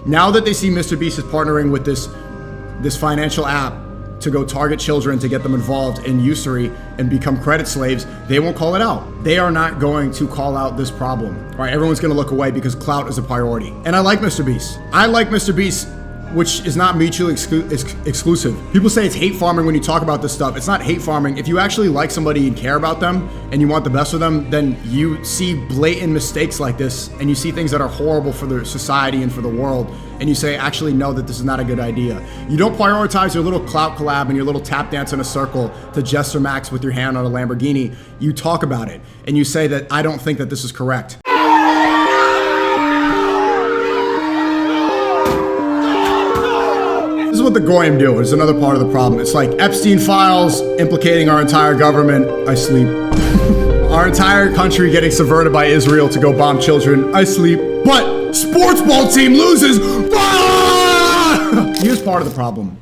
Now that they see MrBeast is partnering with this financial app to go target children, to get them involved in usury and become credit slaves, they won't call it out. They are not going to call out this problem. All right, everyone's going to look away because clout is a priority. And I like MrBeast. I like MrBeast, which is not mutually exclusive. People say it's hate farming when you talk about this stuff. It's not hate farming. If you actually like somebody and care about them and you want the best for them, then you see blatant mistakes like this and you see things that are horrible for the society and for the world, and you say, actually, no, that this is not a good idea. You don't prioritize your little clout collab and your little tap dance in a circle to Jester Max with your hand on a Lamborghini. You talk about it and you say that I don't think that this is correct. This is what the Goyim do. It's another part of the problem. It's like Epstein files implicating our entire government. I sleep. Our entire country getting subverted by Israel to go bomb children. I sleep. But sports ball team loses. Here's part of the problem.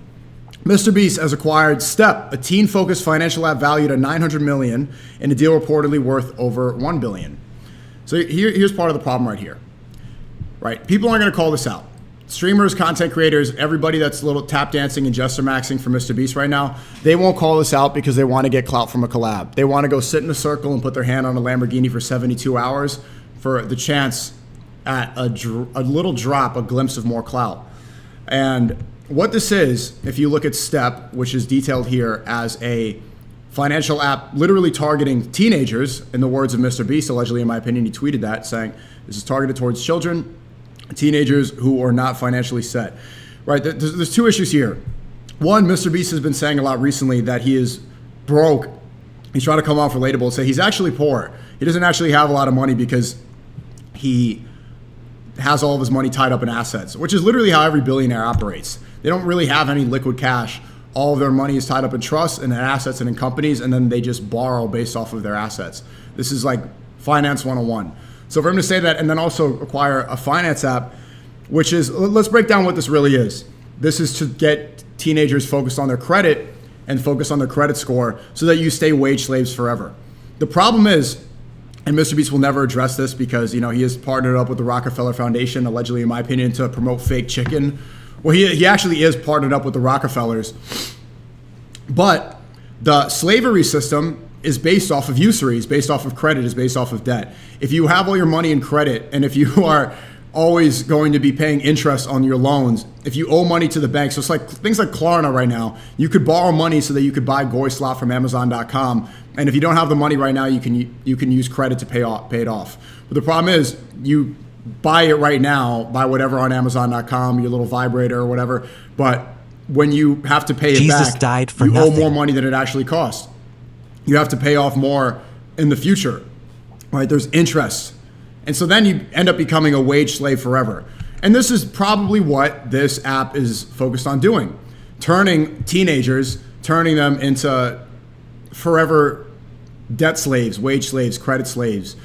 MrBeast has acquired Step, a teen-focused financial app valued at $900 million, and a deal reportedly worth over $1 billion. So here's part of the problem right here. Right, people aren't going to call this out. Streamers, content creators, everybody that's a little tap dancing and Jester Maxing for MrBeast right now, they won't call this out because they want to get clout from a collab. They want to go sit in a circle and put their hand on a Lamborghini for 72 hours for the chance at a little drop, a glimpse of more clout. And what this is, if you look at Step, which is detailed here as a financial app literally targeting teenagers, in the words of MrBeast, allegedly, in my opinion, he tweeted that, saying this is targeted towards children, teenagers who are not financially set. Right, there's two issues here. One, MrBeast has been saying a lot recently that he is broke. He's trying to come off relatable and say he's actually poor. He doesn't actually have a lot of money because he has all of his money tied up in assets, which is literally how every billionaire operates. They don't really have any liquid cash. All of their money is tied up in trusts and in assets and in companies, and then they just borrow based off of their assets. This is like finance 101. So for him to say that and then also acquire a finance app, which is, let's break down what this really is. This is to get teenagers focused on their credit and focus on their credit score so that you stay wage slaves forever. The problem is, and MrBeast will never address this because, you know, he has partnered up with the Rockefeller Foundation, allegedly, in my opinion, to promote fake chicken. Well, he actually is partnered up with the Rockefellers. But the slavery system is based off of usury, is based off of credit, is based off of debt. If you have all your money in credit, and if you are always going to be paying interest on your loans, if you owe money to the bank, so it's like things like Klarna right now, you could borrow money so that you could buy Goy slot from Amazon.com, and if you don't have the money right now, you can use credit to pay it off. But the problem is, you buy it right now, buy whatever on Amazon.com, your little vibrator or whatever, but when you have to pay it Jesus back, died for you nothing. owe more money than it actually cost. You have to pay off more in the future, right? There's interest. And so then you end up becoming a wage slave forever. And this is probably what this app is focused on doing. Turning teenagers, turning them into forever debt slaves, wage slaves, credit slaves.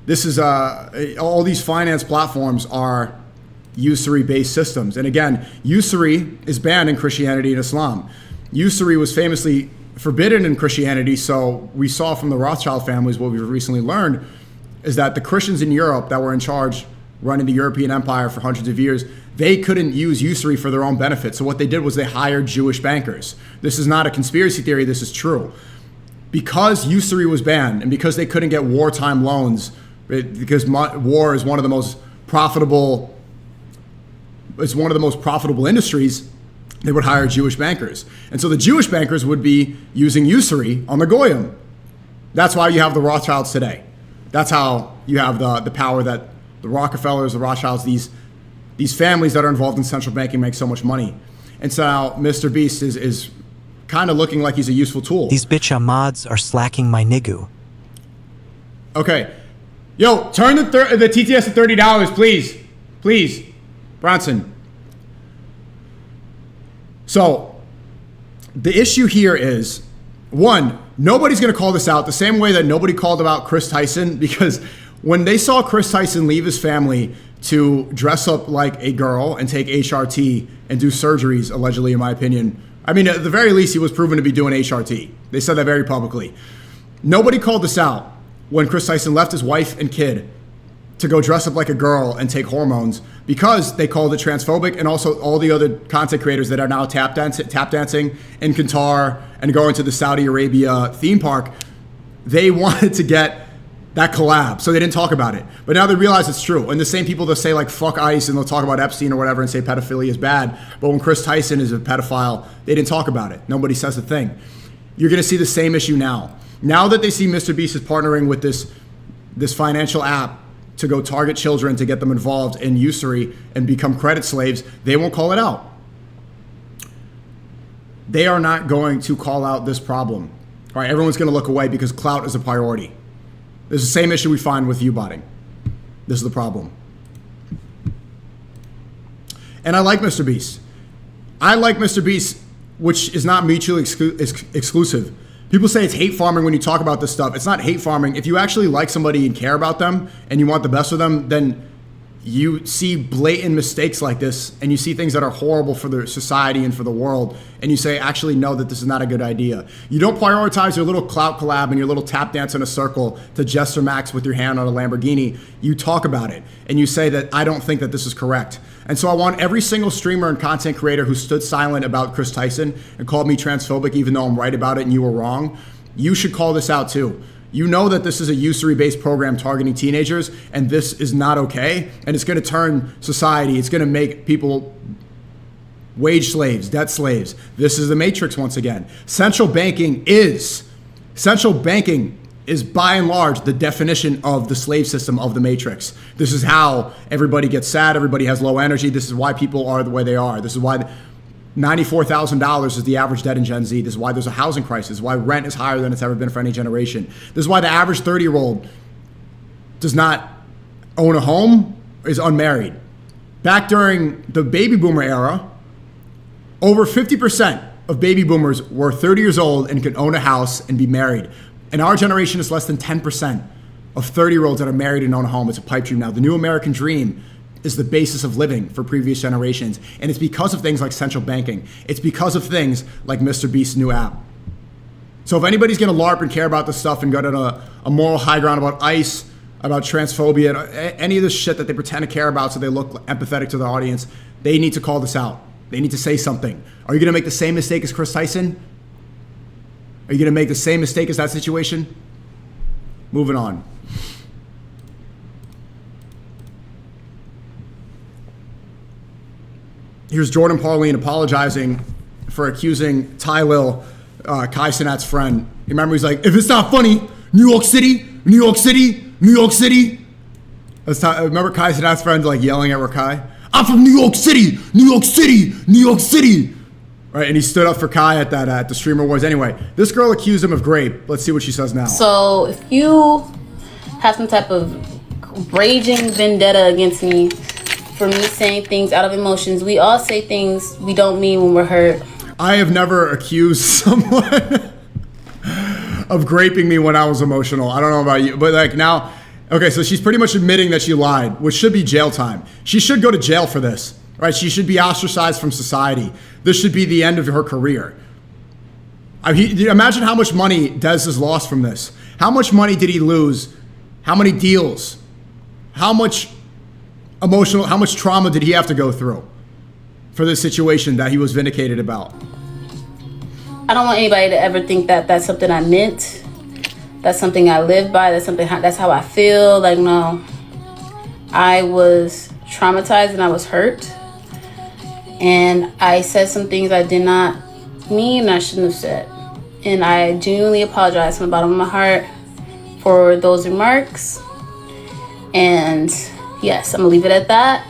This is, all these finance platforms are usury-based systems. And again, usury is banned in Christianity and Islam. Usury was famously forbidden in Christianity, so we saw from the Rothschild families, what we've recently learned is that the Christians in Europe that were in charge running the European empire for hundreds of years, they couldn't use usury for their own benefit. So what they did was they hired Jewish bankers. This is not a conspiracy theory, this is true. Because usury was banned and because they couldn't get wartime loans, because war is one of the most profitable, it's one of the most profitable industries, they would hire Jewish bankers. And so the Jewish bankers would be using usury on the Goyim. That's why you have the Rothschilds today. That's how you have the power that the Rockefellers, the Rothschilds, these families that are involved in central banking make so much money. And so now MrBeast is kind of looking like he's a useful tool. These bitch mods are slacking my niggu. Okay. Yo, turn the TTS to $30, please. Please. Bronson. So the issue here is, one, nobody's going to call this out the same way that nobody called about Chris Tyson, because when they saw Chris Tyson leave his family to dress up like a girl and take HRT and do surgeries, allegedly, in my opinion, I mean, at the very least, he was proven to be doing HRT. They said that very publicly. Nobody called this out when Chris Tyson left his wife and kid to go dress up like a girl and take hormones because they called it transphobic, and also all the other content creators that are now tap dancing in Qatar and going to the Saudi Arabia theme park, they wanted to get that collab, so they didn't talk about it. But now they realize it's true. And the same people that say like fuck ICE and they'll talk about Epstein or whatever and say pedophilia is bad, but when Chris Tyson is a pedophile, they didn't talk about it. Nobody says a thing. You're gonna see the same issue now. Now that they see MrBeast is partnering with this financial app to go target children to get them involved in usury and become credit slaves, they won't call it out. They are not going to call out this problem. All right, everyone's gonna look away because clout is a priority. This is the same issue we find with viewbotting. This is the problem. And I like MrBeast. I like MrBeast, which is not mutually exclusive. People say it's hate farming when you talk about this stuff. It's not hate farming. If you actually like somebody and care about them and you want the best for them, then you see blatant mistakes like this and you see things that are horrible for the society and for the world, and you say, actually, no, that this is not a good idea. You don't prioritize your little clout collab and your little tap dance in a circle to Jester Max with your hand on a Lamborghini. You talk about it and you say that I don't think that this is correct. And so I want every single streamer and content creator who stood silent about Chris Tyson and called me transphobic even though I'm right about it and you were wrong, you should call this out too. You know that this is a usury-based program targeting teenagers, and this is not okay, and it's going to turn society, it's going to make people wage slaves, debt slaves. This is the matrix once again. Central banking is by and large the definition of the slave system of the matrix. This is how everybody gets sad, everybody has low energy, this is why people are the way they are. This is why $94,000 is the average debt in Gen Z. This is why there's a housing crisis, why rent is higher than it's ever been for any generation. This is why the average 30-year-old does not own a home, is unmarried. Back during the baby boomer era, over 50% of baby boomers were 30 years old and could own a house and be married. In our generation, it's less than 10% of 30-year-olds that are married and own a home. It's a pipe dream now. The new American dream is the basis of living for previous generations. And it's because of things like central banking. It's because of things like MrBeast's new app. So if anybody's gonna LARP and care about this stuff and go to a moral high ground about ICE, about transphobia, any of this shit that they pretend to care about so they look empathetic to their audience, they need to call this out. They need to say something. Are you gonna make the same mistake as Chris Tyson? Are you gonna make the same mistake as that situation? Moving on. Here's Jordan Pauline apologizing for accusing Ty Lil, Kai Cenat's friend. You remember he's like, if it's not funny, New York City, New York City, New York City. Remember Kai Cenat's friend like yelling at Rakai? I'm from New York City, New York City, New York City. Right, and he stood up for Kai at the Streamer Wars. Anyway, this girl accused him of grape. Let's see what she says now. So if you have some type of raging vendetta against me for me saying things out of emotions, we all say things we don't mean when we're hurt. I have never accused someone of graping me when I was emotional. I don't know about you, but like now, okay, so she's pretty much admitting that she lied, which should be jail time. She should go to jail for this, right? She should be ostracized from society. This should be the end of her career. Imagine how much money Dez has lost from this. How much money did he lose? How many deals? How much trauma did he have to go through for this situation that he was vindicated about? I don't want anybody to ever think that that's something I meant. That's something I live by. That's how I feel. Like, no. I was traumatized and I was hurt. And I said some things I did not mean and I shouldn't have said. And I genuinely apologize from the bottom of my heart for those remarks. And yes, I'm gonna leave it at that.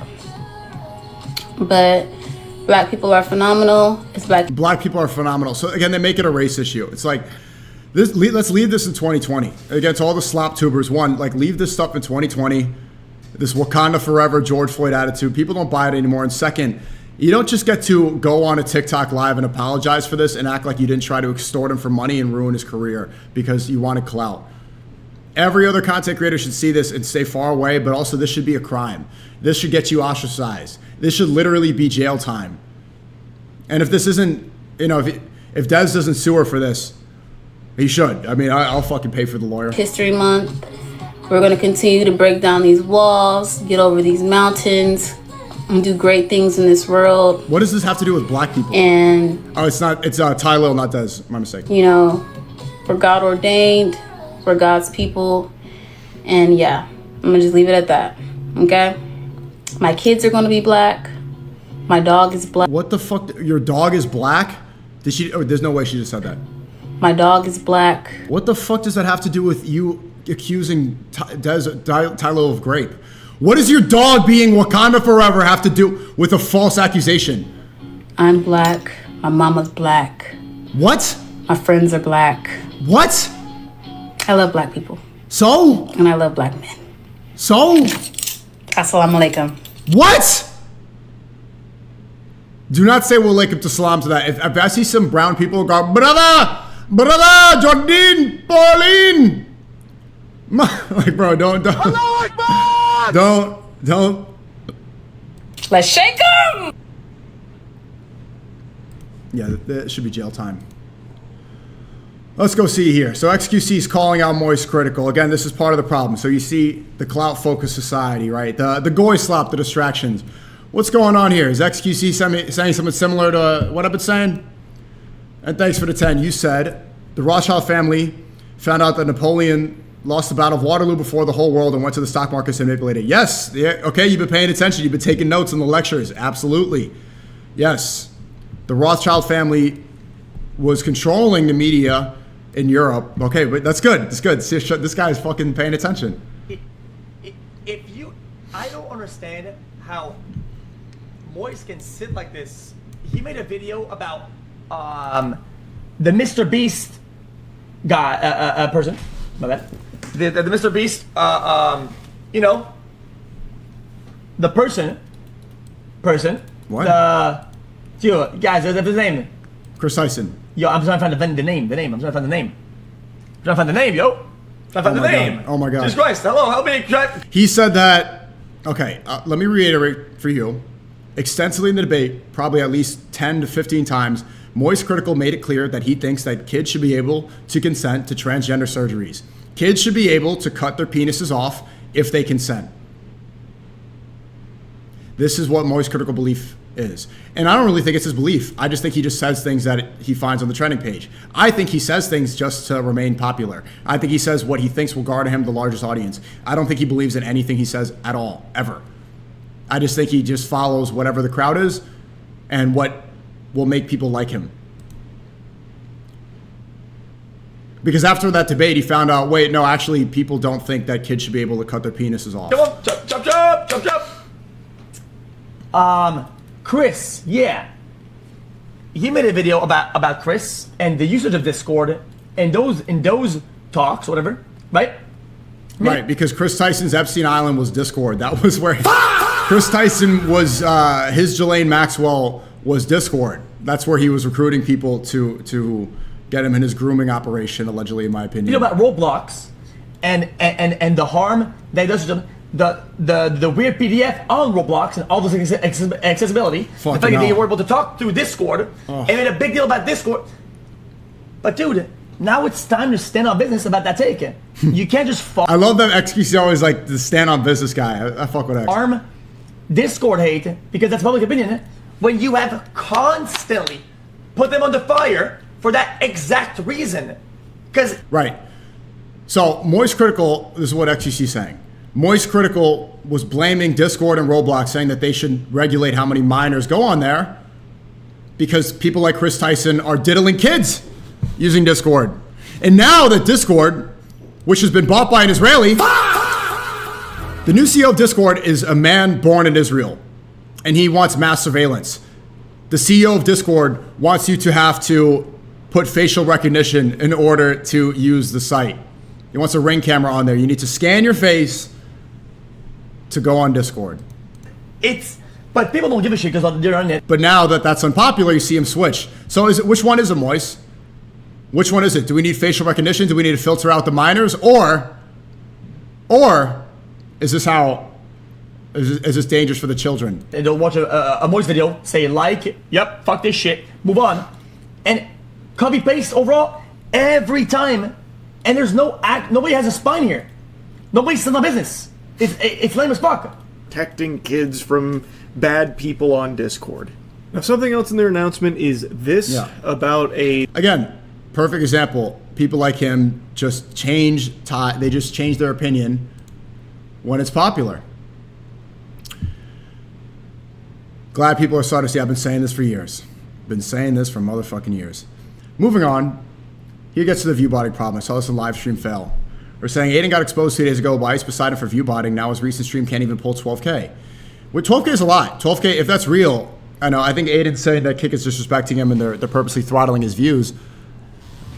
But Black people are phenomenal. Black people are phenomenal. So again, they make it a race issue. It's like, let's leave this in 2020. Again, to all the slop tubers, one, like leave this stuff in 2020. This Wakanda Forever, George Floyd attitude. People don't buy it anymore. And second, you don't just get to go on a TikTok live and apologize for this and act like you didn't try to extort him for money and ruin his career because you wanted clout. Every other content creator should see this and stay far away, but also this should be a crime. This should get you ostracized. This should literally be jail time. And if this isn't, if Dez doesn't sue her for this, he should. I mean, I'll fucking pay for the lawyer. History Month. We're going to continue to break down these walls, get over these mountains, and do great things in this world. What does this have to do with black people? And oh, it's not. It's Ty Lil, not Des. My mistake. You know, we're God ordained, we're God's people, and yeah, I'm gonna just leave it at that. Okay. My kids are gonna be black. My dog is black. What the fuck? Your dog is black? Did she? Oh, there's no way she just said that. My dog is black. What the fuck does that have to do with you accusing Ty Lil of grape? What does your dog being Wakanda Forever have to do with a false accusation? I'm black. My mama's black. What? My friends are black. What? I love black people. So? And I love black men. So? Assalamu alaikum. What? Do not say walaikum to salam to that. If I see some brown people go, brother, Jordine, Pauline. Like, bro, don't. Don't. Let's shake them. Yeah, that should be jail time. Let's go see here. So XQC is calling out Moist Critical. Again, this is part of the problem. So you see the clout-focused society, right? The goy slop, the distractions. What's going on here? Is XQC saying something similar to what I've been saying? And thanks for the 10. You said the Rothschild family found out that Napoleon lost the Battle of Waterloo before the whole world and went to the stock markets and manipulated it. Yes. Yeah, okay, you've been paying attention. You've been taking notes in the lectures. Absolutely. Yes. The Rothschild family was controlling the media in Europe. Okay, but that's good. That's good. This guy is fucking paying attention. I don't understand how Moist can sit like this. He made a video about the MrBeast guy, person. My bad. The MrBeast, you know, the person. What? Yo, guys, what's his name? Chris Tyson. Yo, I'm trying to find the name. I'm trying to find the name. Yo. Trying to find the name. Oh my God. Jesus Christ, hello, help me. He said that, okay, let me reiterate for you. Extensively in the debate, probably at least 10 to 15 times, Moist Critical made it clear that he thinks that kids should be able to consent to transgender surgeries. Kids should be able to cut their penises off if they consent. This is what Moist Critical belief is. And I don't really think it's his belief. I just think he just says things that he finds on the trending page. I think he says things just to remain popular. I think he says what he thinks will garner him the largest audience. I don't think he believes in anything he says at all, ever. I just think he just follows whatever the crowd is and what will make people like him. Because after that debate, he found out, wait, no, actually, people don't think that kids should be able to cut their penises off. Chop. Chris, yeah. He made a video about Chris and the usage of Discord in those talks, whatever, right? Right, because Chris Tyson's Epstein Island was Discord. That was where Chris Tyson was, his Ghislaine Maxwell was Discord. That's where he was recruiting people to get him in his grooming operation, allegedly, in my opinion. You know about Roblox and the harm that it does to them. The weird PDF on Roblox and all this accessibility. Fucking the fact that hell. they were able to talk through Discord and made a big deal about Discord. But dude, now it's time to stand on business about that take. You can't just I love that XQC always like the stand on business guy. I fuck with X. farm Discord hate because that's public opinion when you have constantly put them under fire for that exact reason. Because right. So Moist Critical, this is what XQC is saying. Moist Critical was blaming Discord and Roblox, saying that they should regulate how many minors go on there because people like Chris Tyson are diddling kids using Discord. And now that Discord, which has been bought by an Israeli, the new CEO of Discord is a man born in Israel, and he wants mass surveillance. The CEO of Discord wants you to have to put facial recognition in order to use the site. He wants a Ring camera on there. You need to scan your face to go on Discord. But people don't give a shit because they're on it. But now that that's unpopular, you see him switch. So which one is it, Moist? Which one is it? Do we need facial recognition? Do we need to filter out the minors? Or is this this dangerous for the children? They'll watch a Moist video, say like, yep, fuck this shit, move on. And copy paste overall every time. And there's nobody has a spine here. Nobody's in the business. It's lame as fuck. Protecting kids from bad people on Discord. Now, something else in their announcement is this about a... Again, perfect example. People like him just they just change their opinion when it's popular. Glad people are starting to see. I've been saying this for years. Been saying this for motherfucking years. Moving on. Here gets to the viewbotting problem. I saw this in live stream fail. We're saying Aiden got exposed 2 days ago by ICE Poseidon for viewbotting. Now his recent stream can't even pull 12K. With 12K is a lot. 12K, if that's real, I know. I think Aiden's saying that Kick is disrespecting him and they're purposely throttling his views.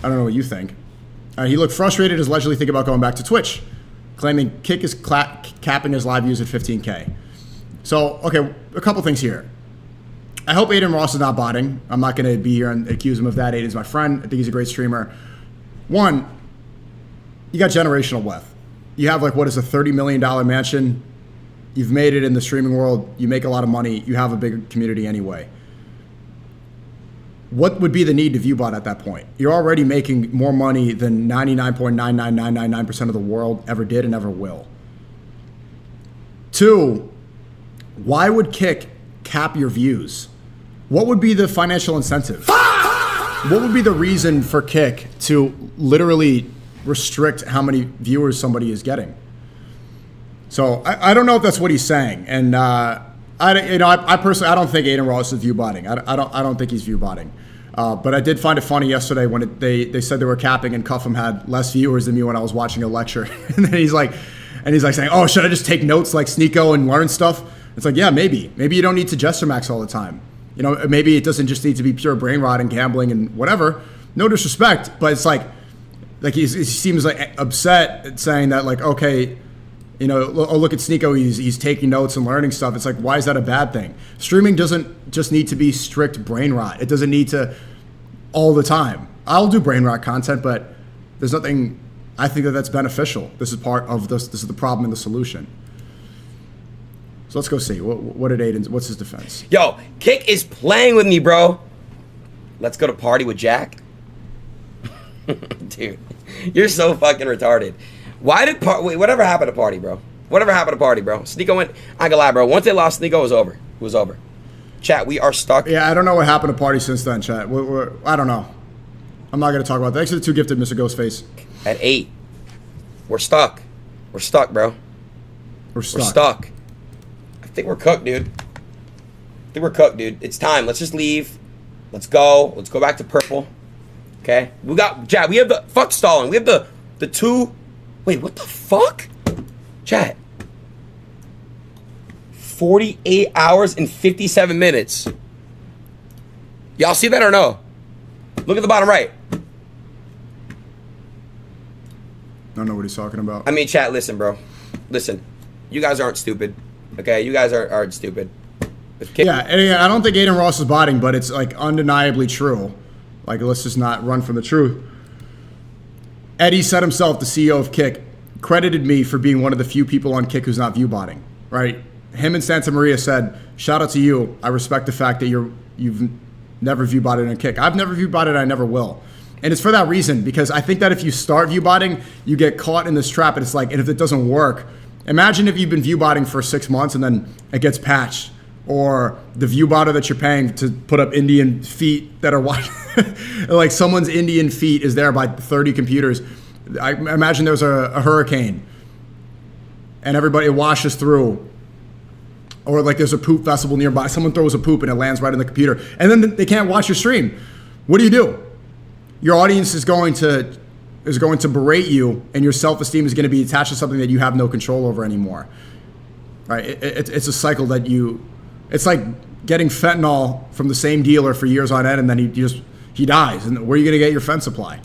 I don't know what you think. He looked frustrated as allegedly thinking about going back to Twitch, claiming Kick is capping his live views at 15K. So, okay, a couple things here. I hope Aiden Ross is not botting. I'm not going to be here and accuse him of that. Aiden's my friend. I think he's a great streamer. One, you got generational wealth. You have, like, what is a $30 million mansion? You've made it in the streaming world. You make a lot of money. You have a big community anyway. What would be the need to viewbot at that point? You're already making more money than 99.99999% of the world ever did and ever will. Two, why would Kick cap your views? What would be the financial incentive? What would be the reason for Kick to literally restrict how many viewers somebody is getting? So I don't know if that's what he's saying, and I personally don't think Aiden Ross is viewbotting. I don't think he's viewbotting. But I did find it funny yesterday when they said they were capping and Cuffham had less viewers than me when I was watching a lecture, and then he's like saying, "Oh, should I just take notes like SNEAKO and learn stuff?" It's like, yeah, maybe you don't need to gesture max all the time. You know, maybe it doesn't just need to be pure brain rot and gambling and whatever. No disrespect, but it's like he seems like upset saying that, like, okay, you know, oh, look at SNEAKO, he's taking notes and learning stuff. It's like, why is that a bad thing? Streaming doesn't just need to be strict brain rot. It doesn't need to all the time. I'll do brain rot content, but there's nothing, I think that's beneficial. This is part of this is the problem and the solution. So let's go see. What did Aiden's, what's his defense? Yo, Kick is playing with me, bro. Let's go to party with Jack. Dude, you're so fucking retarded. Why did whatever happened to party, bro? Whatever happened to party, bro? SNEAKO went, I ain't gonna lie, bro. Once they lost SNEAKO, it was over. It was over. Chat, we are stuck. Yeah, I don't know what happened to party since then, chat. I don't know. I'm not gonna talk about that. Thanks to the 2 gifted, Mr. Ghostface. At 8. We're stuck. We're stuck, bro. We're stuck. We're stuck. I think we're cooked, dude. It's time. Let's just leave. Let's go. Let's go back to purple. Okay? We have the, fuck stalling. We have the 2, wait, what the fuck? Chat. 48 hours and 57 minutes. Y'all see that or no? Look at the bottom right. I don't know what he's talking about. I mean, chat, listen, bro. Listen. You guys aren't stupid. Okay? You guys aren't stupid. Yeah, and I don't think Aiden Ross is botting, but it's like undeniably true. Like, let's just not run from the truth. Eddie said himself, the CEO of Kick, credited me for being one of the few people on Kick who's not viewbotting, right? Him and Santa Maria said, shout out to you. I respect the fact that you've never viewbotted on Kick. I've never viewbotted, I never will. And it's for that reason, because I think that if you start viewbotting, you get caught in this trap, and it's like, and if it doesn't work, imagine if you've been viewbotting for 6 months and then it gets patched, or the viewbotter that you're paying to put up Indian feet that are watching, like someone's Indian feet is there by 30 computers. I imagine there's a hurricane and everybody washes through, or like there's a poop festival nearby. Someone throws a poop and it lands right in the computer, and then they can't watch your stream. What do? Your audience is going to berate you, and your self-esteem is going to be attached to something that you have no control over anymore. Right? It's a cycle that it's like getting fentanyl from the same dealer for years on end, and then he dies. And where are you going to get your fent supply?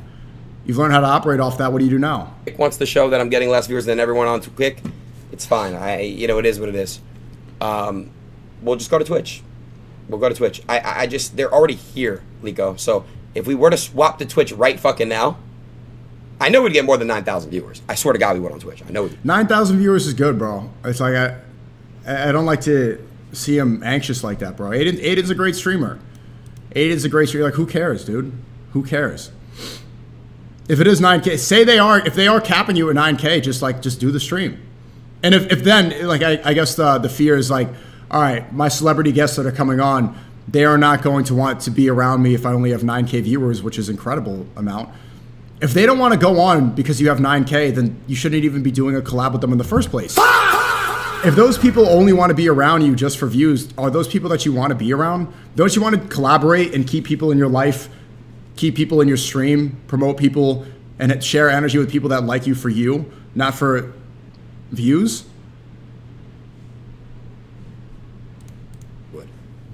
You've learned how to operate off that. What do you do now? Kick wants to show that I'm getting less viewers than everyone on Kick. It's fine. It is what it is. We'll just go to Twitch. We'll go to Twitch. I just, they're already here, Lico. So if we were to swap to Twitch right fucking now, I know we'd get more than 9,000 viewers. I swear to God we would on Twitch. I know we would. 9,000 viewers is good, bro. It's like, I don't like to see him anxious like that, bro. Aiden's a great streamer. Like, who cares, dude? Who cares? If it is 9K, say if they are capping you at 9K, just do the stream. And if then, like, I guess the fear is like, all right, my celebrity guests that are coming on, they are not going to want to be around me if I only have 9K viewers, which is an incredible amount. If they don't want to go on because you have 9K, then you shouldn't even be doing a collab with them in the first place. If those people only want to be around you just for views, are those people that you want to be around? Don't you want to collaborate and keep people in your life, keep people in your stream, promote people, and share energy with people that like you for you, not for views?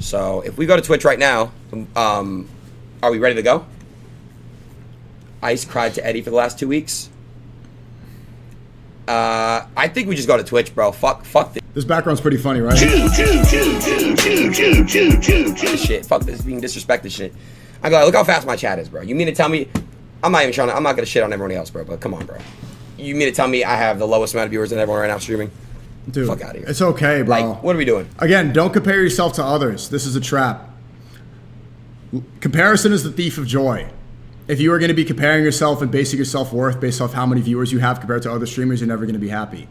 So if we go to Twitch right now, are we ready to go? Ice cried to Eddie for the last 2 weeks. I think we just go to Twitch, bro. Fuck this background's pretty funny, right? Shit. Fuck this being disrespected shit. I go, look how fast my chat is, bro. You mean to tell me? I'm not gonna shit on everyone else, bro. But come on, bro. You mean to tell me I have the lowest amount of viewers than everyone right now streaming? Dude, fuck out of here. It's okay, bro. Like, what are we doing? Again, don't compare yourself to others. This is a trap. Comparison is the thief of joy. If you are going to be comparing yourself and basing your self-worth based off how many viewers you have compared to other streamers, you're never going to be happy.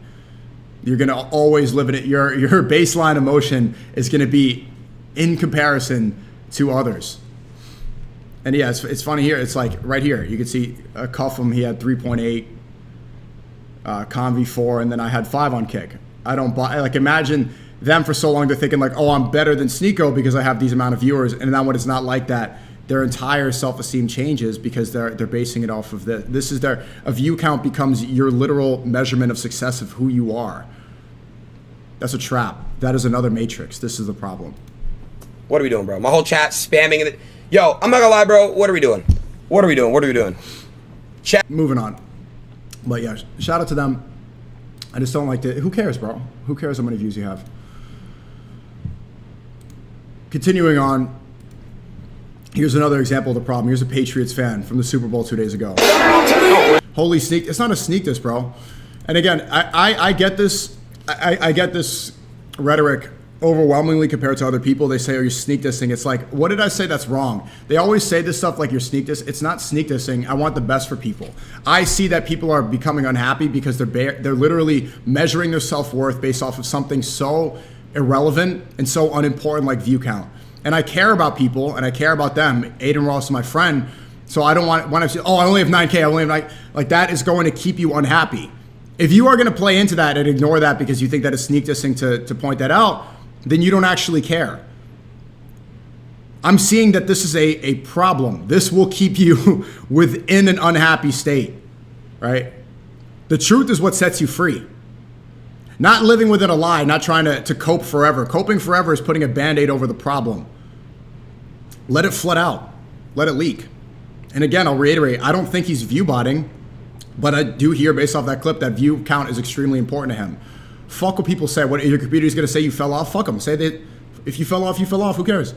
You're going to always live in it. Your baseline emotion is going to be in comparison to others. And yeah, it's funny here. It's like right here. You can see Cuffham, he had 3.8, Convy 4, and then I had 5 on Kick. I don't buy, like, imagine them for so long they're thinking like, oh, I'm better than SNEAKO because I have these amount of viewers. And then when it's not like that, their entire self-esteem changes because they're basing it off of this. This is a view count becomes your literal measurement of success of who you are. That's a trap. That is another matrix. This is the problem. What are we doing, bro? My whole chat spamming it. Yo, I'm not gonna lie, bro. What are we doing? What are we doing? What are we doing? Chat. Moving on. But yeah, shout out to them. I just don't like to. Who cares, bro? Who cares how many views you have? Continuing on. Here's another example of the problem. Here's a Patriots fan from the Super Bowl 2 days ago. Holy sneak. It's not a sneak this, bro. And again, I get this. I get this rhetoric overwhelmingly compared to other people. They say, oh, you're sneak dissing. It's like, what did I say that's wrong? They always say this stuff like you're sneak diss. It's not sneak dissing. I want the best for people. I see that people are becoming unhappy because they're literally measuring their self-worth based off of something so irrelevant and so unimportant like view count. And I care about people and I care about them. Aiden Ross is my friend. So I don't want to say, oh, I only have 9K. I only have 9. Like that is going to keep you unhappy. If you are going to play into that and ignore that because you think that it's sneak dissing to point that out, then you don't actually care. I'm seeing that this is a problem. This will keep you within an unhappy state, right? The truth is what sets you free. Not living within a lie, not trying to cope forever. Coping forever is putting a Band-Aid over the problem. Let it flood out. Let it leak. And again, I'll reiterate, I don't think he's viewbotting, but I do hear based off that clip that view count is extremely important to him. Fuck what people say. What your computer's gonna say you fell off? Fuck them. Say that if you fell off, you fell off. Who cares?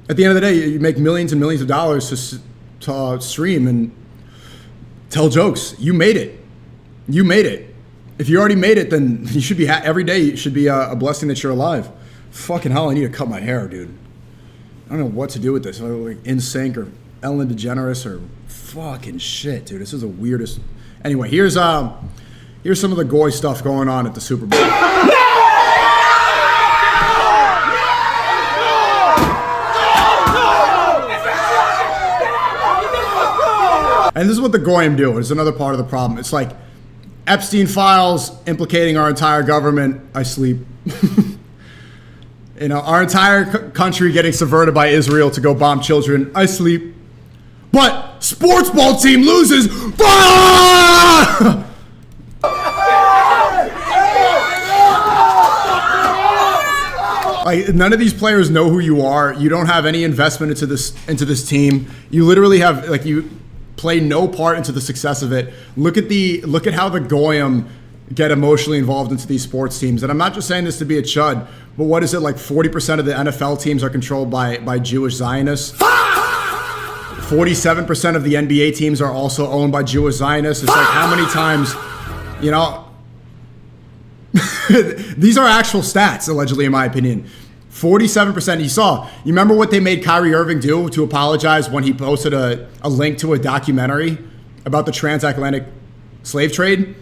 At the end of the day, you make millions and millions of dollars to stream and tell jokes. You made it. You made it. If you already made it, then you should be every day should be a blessing that you're alive. Fucking hell, I need to cut my hair, dude. I don't know what to do with this. Like NSYNC or Ellen DeGeneres or fucking shit, dude. This is the weirdest. Anyway, here's some of the goy stuff going on at the Super Bowl. And this is what the goyim do. It's another part of the problem. It's like Epstein files implicating our entire government. I sleep. You know, our entire country getting subverted by Israel to go bomb children. I sleep. But sports ball team loses. Like, none of these players know who you are. You don't have any investment into this team. You literally have you play no part into the success of it. Look at how the goyim get emotionally involved into these sports teams. And I'm not just saying this to be a chud, but what is it, like 40% of the NFL teams are controlled by Jewish Zionists? 47% of the NBA teams are also owned by Jewish Zionists. It's like, how many times, you know, these are actual stats, allegedly, in my opinion. 47%. You remember what they made Kyrie Irving do to apologize when he posted a link to a documentary about the transatlantic slave trade?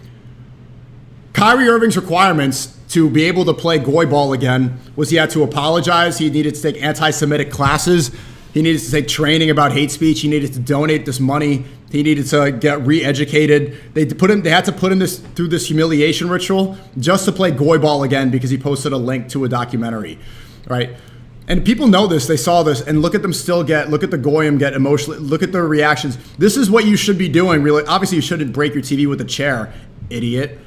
Kyrie Irving's requirements to be able to play goy ball again was he had to apologize. He needed to take anti-Semitic classes. He needed to take training about hate speech. He needed to donate this money. He needed to get re-educated. They had to put him through this humiliation ritual just to play goy ball again because he posted a link to a documentary, right? And people know this. They saw this, and look at them look at the goyim get emotionally. Look at their reactions. This is what you should be doing. Really, obviously, you shouldn't break your TV with a chair, idiot.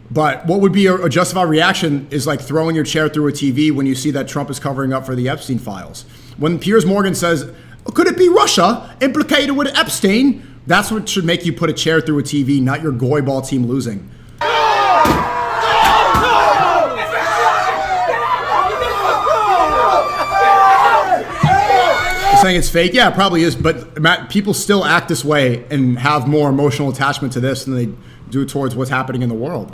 But what would be a justified reaction is like throwing your chair through a TV when you see that Trump is covering up for the Epstein files. When Piers Morgan says, could it be Russia implicated with Epstein? That's what should make you put a chair through a TV, not your goy ball team losing. Saying it's fake? Yeah, it probably is. But Matt, people still act this way and have more emotional attachment to this than they do towards what's happening in the world.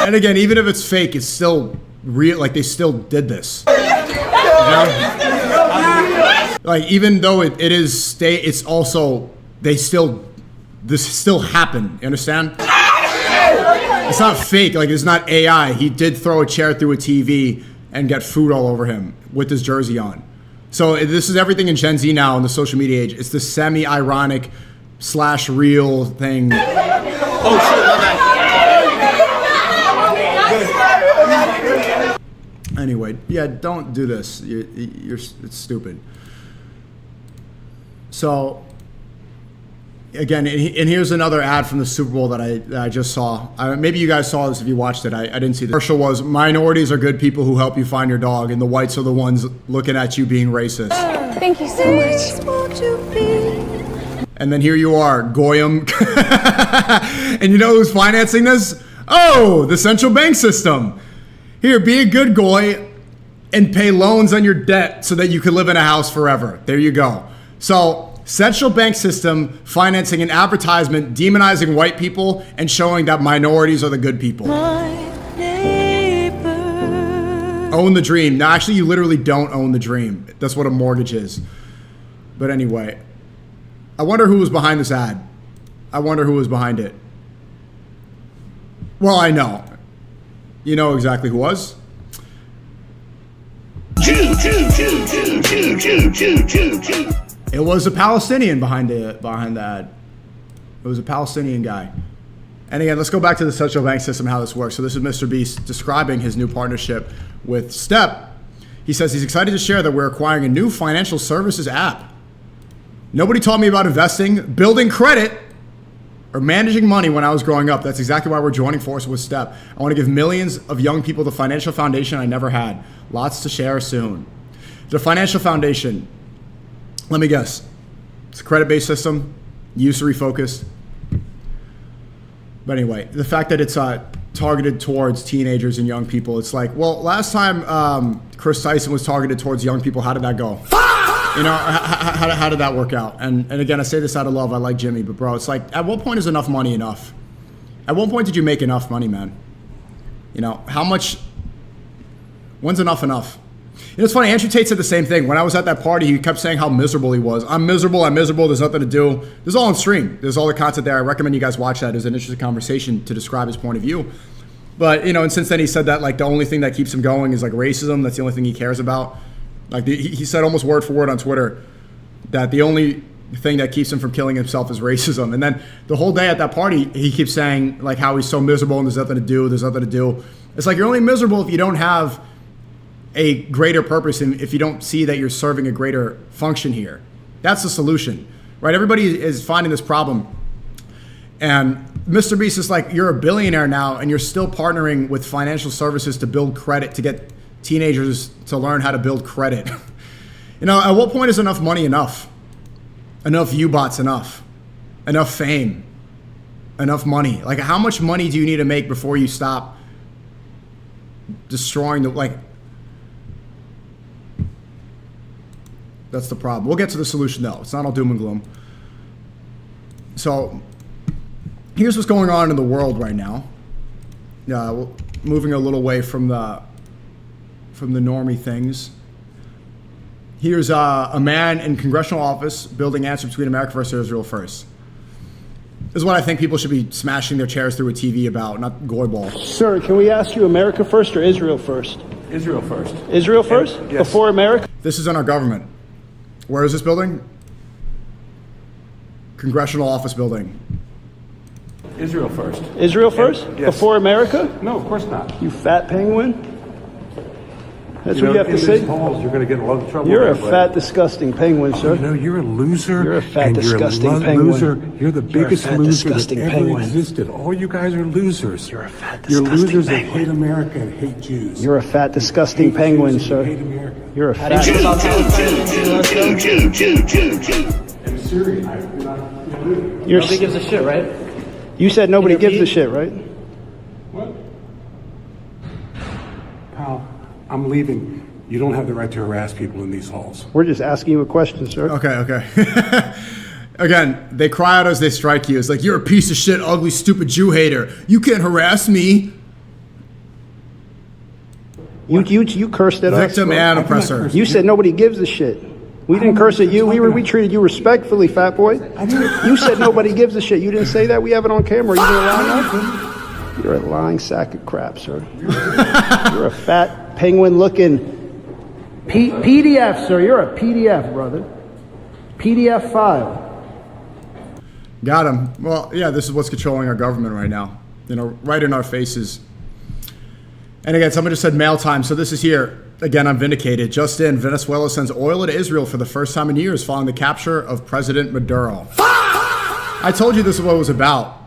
And again, even if it's fake, it's still real. Like, they still did this. You know? Like, even though it is it's also, this still happened. You understand? It's not fake. Like, it's not AI. He did throw a chair through a TV and get food all over him with his jersey on. So this is everything in Gen Z now in the social media age. It's the semi-ironic / real thing. Oh, shit. Anyway, yeah, don't do this. It's stupid. So, again, and here's another ad from the Super Bowl that I just saw. Maybe you guys saw this if you watched it. I didn't see the commercial. Was minorities are good people who help you find your dog, and the whites are the ones looking at you being racist. Thank you so much. And then here you are, Goyim. And you know who's financing this? Oh, the central bank system. Here, be a good goy and pay loans on your debt so that you can live in a house forever. There you go. So, central bank system financing an advertisement demonizing white people and showing that minorities are the good people. Own the dream. No, actually, you literally don't own the dream. That's what a mortgage is. But anyway, I wonder who was behind this ad. I wonder who was behind it. Well, I know. You know exactly who was. It was a Palestinian behind the ad. It was a Palestinian guy. And again, let's go back to the central bank system, how this works. So this is MrBeast describing his new partnership with Step. He says he's excited to share that we're acquiring a new financial services app. Nobody taught me about investing, building credit, or managing money when I was growing up. That's exactly why we're joining forces with Step. I want to give millions of young people the financial foundation I never had. Lots to share soon. The financial foundation, let me guess. It's a credit-based system, usury focused. But anyway, the fact that it's targeted towards teenagers and young people, it's like, well, last time Chris Tyson was targeted towards young people, how did that go? You know, how did that work out? And again, I say this out of love. I like Jimmy, but bro, it's like, at what point is enough money enough? At what point did you make enough money, man? You know, how much? When's enough enough? You know, it's funny. Andrew Tate said the same thing. When I was at that party, he kept saying how miserable he was. I'm miserable. There's nothing to do. This is all on stream. There's all the content there. I recommend you guys watch that. It's an interesting conversation to describe his point of view. But, you know, and since then he said that, like, the only thing that keeps him going is, like, racism. That's the only thing he cares about. Like, he said almost word for word on Twitter that the only thing that keeps him from killing himself is racism. And then the whole day at that party, he keeps saying, like, how he's so miserable and there's nothing to do. It's like, you're only miserable if you don't have a greater purpose and if you don't see that you're serving a greater function here. That's the solution, right? Everybody is finding this problem. And MrBeast is like, you're a billionaire now and you're still partnering with financial services to build credit, to get teenagers to learn how to build credit. You know, at what point is enough money enough? Enough viewbots enough? enough fame, enough money. Like, how much money do you need to make before you stop destroying the, like, that's the problem. We'll get to the solution though. It's not all doom and gloom. So here's what's going on in the world right now. Moving a little away from the normie things. Here's a man in congressional office building answer between America versus Israel first. This is what I think people should be smashing their chairs through a TV about, not goyball. Sir, can we ask you America first or Israel first? Israel first. Israel first? Yes. Before America? This is in our government. Where is this building? Congressional office building. Israel first. Israel first? Yes. Before America? No, of course not. You fat penguin? That's what you have to in say? these halls, you're going to get in a lot of trouble. You're a there, fat, disgusting penguin, sir. You know, you're a loser. You're a fat, and disgusting you're a penguin. loser. You're the biggest fat, loser that disgusting ever penguin. existed. All you guys are losers. You're a fat, You're disgusting losers that penguin. hate America and hate Jews. You're a fat, disgusting Hate penguin, Jews and sir. Hate America. You're a fat... And Syria, You're Nobody gives a shit, right? You said nobody gives a Intervene? shit, right? What? Pal, I'm leaving. You don't have the right to harass people in these halls. We're just asking you a question, sir. Okay. Again, they cry out as they strike you. It's like, you're a piece of shit, ugly, stupid Jew hater. You can't harass me. You cursed at us. Victim and oppressor. You said nobody gives a shit. We didn't curse at you. We treated you respectfully, fat boy. You said nobody gives a shit. You didn't say that. We have it on camera. You didn't lie now? You're a lying sack of crap, sir. You're a fat penguin-looking PDF, sir. You're a PDF, brother. PDF file. Got him. Well, yeah, this is what's controlling our government right now. You know, right in our faces. And again, someone just said mail time. So this is here. Again, I'm vindicated. Just in, Venezuela sends oil to Israel for the first time in years following the capture of President Maduro. I told you this is what it was about.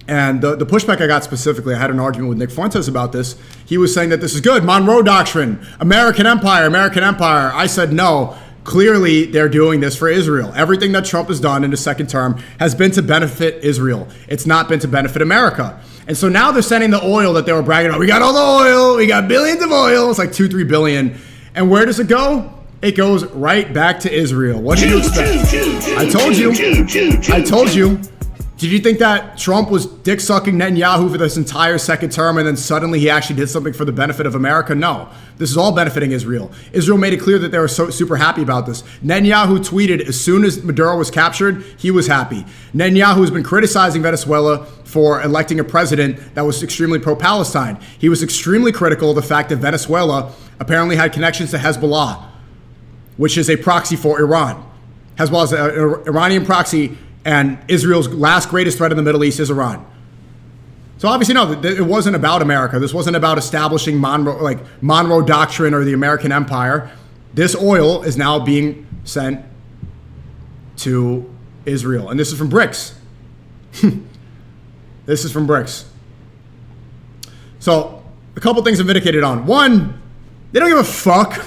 And the pushback I got specifically, I had an argument with Nick Fuentes about this. He was saying that this is good. Monroe Doctrine, American Empire, American Empire. I said no. Clearly, they're doing this for Israel. Everything that Trump has done in his second term has been to benefit Israel. It's not been to benefit America. And so now they're sending the oil that they were bragging about. We got all the oil. We got billions of oil. It's like 2-3 billion. And where does it go? It goes right back to Israel. What did you expect? I told you. I told you. Did you think that Trump was dick-sucking Netanyahu for this entire second term and then suddenly he actually did something for the benefit of America? No. This is all benefiting Israel. Israel made it clear that they were so super happy about this. Netanyahu tweeted as soon as Maduro was captured, he was happy. Netanyahu has been criticizing Venezuela for electing a president that was extremely pro-Palestine. He was extremely critical of the fact that Venezuela apparently had connections to Hezbollah, which is a proxy for Iran. Hezbollah is an Iranian proxy, and Israel's last greatest threat in the Middle East is Iran. So obviously, no, it wasn't about America. This wasn't about establishing Monroe Doctrine or the American Empire. This oil is now being sent to Israel. And this is from BRICS. This is from BRICS. So a couple things I'm vindicated on. One, they don't give a fuck.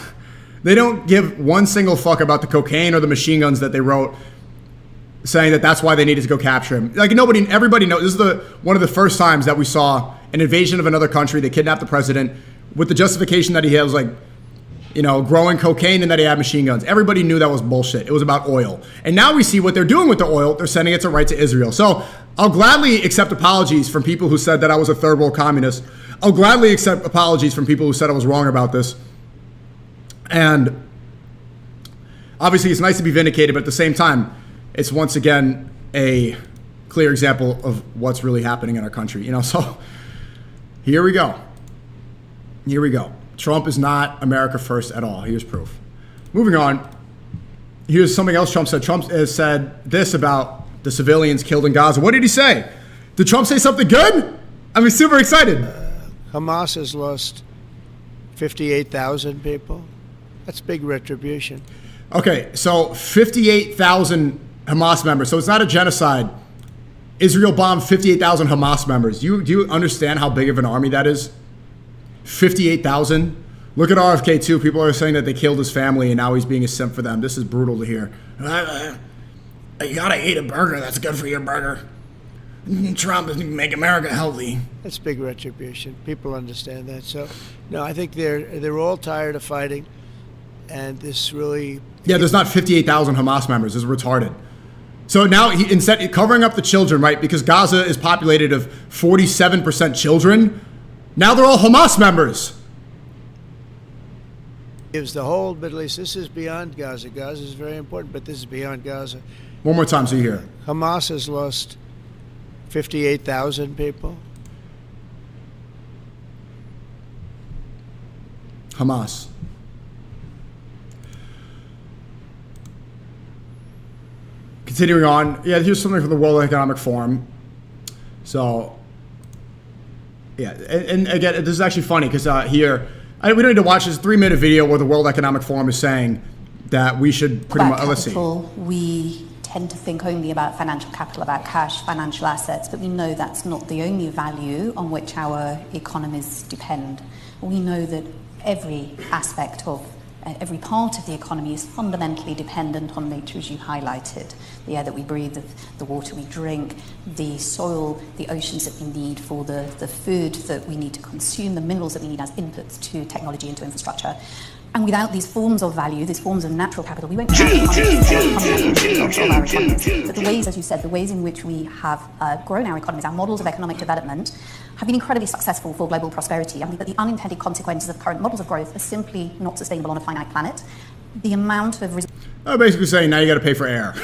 They don't give one single fuck about the cocaine or the machine guns that they wrote, saying that that's why they needed to go capture him. Like everybody knows. This is one of the first times that we saw an invasion of another country. They kidnapped the president with the justification that he was growing cocaine and that he had machine guns. Everybody knew that was bullshit. It was about oil. And now we see what they're doing with the oil. They're sending it right to Israel. So I'll gladly accept apologies from people who said that I was a third world communist. I'll gladly accept apologies from people who said I was wrong about this. And obviously it's nice to be vindicated, but at the same time, it's once again a clear example of what's really happening in our country. So here we go. Here we go. Trump is not America first at all. Here's proof. Moving on. Here's something else Trump said. Trump has said this about the civilians killed in Gaza. What did he say? Did Trump say something good? I'm super excited. Hamas has lost 58,000 people. That's big retribution. Okay, so 58,000 Hamas members. So it's not a genocide. Israel bombed 58,000 Hamas members. Do you understand how big of an army that is? 58,000. Look at RFK too. People are saying that they killed his family and now he's being a simp for them. This is brutal to hear. You gotta eat a burger that's good for your burger. Trump is make America healthy. That's big retribution. People understand that. So, no, I think they're all tired of fighting, and this really. Yeah, there's not 58,000 Hamas members. This is retarded. So now instead covering up the children, right? Because Gaza is populated of 47% children. Now they're all Hamas members. Gives the whole Middle East. This is beyond Gaza. Gaza is very important, but this is beyond Gaza. One more time so you hear. Hamas has lost 58,000 people. Hamas. Continuing on, yeah, here's something from the World Economic Forum. So, yeah, and again, this is actually funny because here, we don't need to watch this 3-minute video where the World Economic Forum is saying that we should pretty much, let's see. We tend to think only about financial capital, about cash, financial assets, but we know that's not the only value on which our economies depend. We know that every aspect of every part of the economy is fundamentally dependent on nature, as you highlighted. The air that we breathe, the water we drink, the soil, the oceans that we need for the food that we need to consume, the minerals that we need as inputs to technology and to infrastructure. And without these forms of value, these forms of natural capital, we won't have our economies. But the ways, as you said, the ways in which we have grown our economies, our models of economic development, have been incredibly successful for global prosperity. But the unintended consequences of current models of growth are simply not sustainable on a finite planet. The amount of... basically saying now you got to pay for air.